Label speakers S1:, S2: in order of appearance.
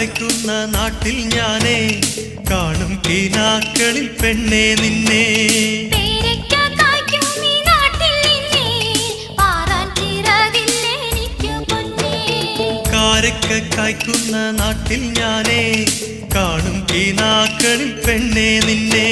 S1: കായ്ക്കുന്ന നാട്ടിൽ ഞാനേ കാണും കിനാക്കളിൽ പെണ്ണേ നിന്നെ. കാരക്ക കായ്ക്കുന്ന നാട്ടിൽ ഞാനേ കാണും കിനാക്കളിൽ പെണ്ണേ നിന്നെ.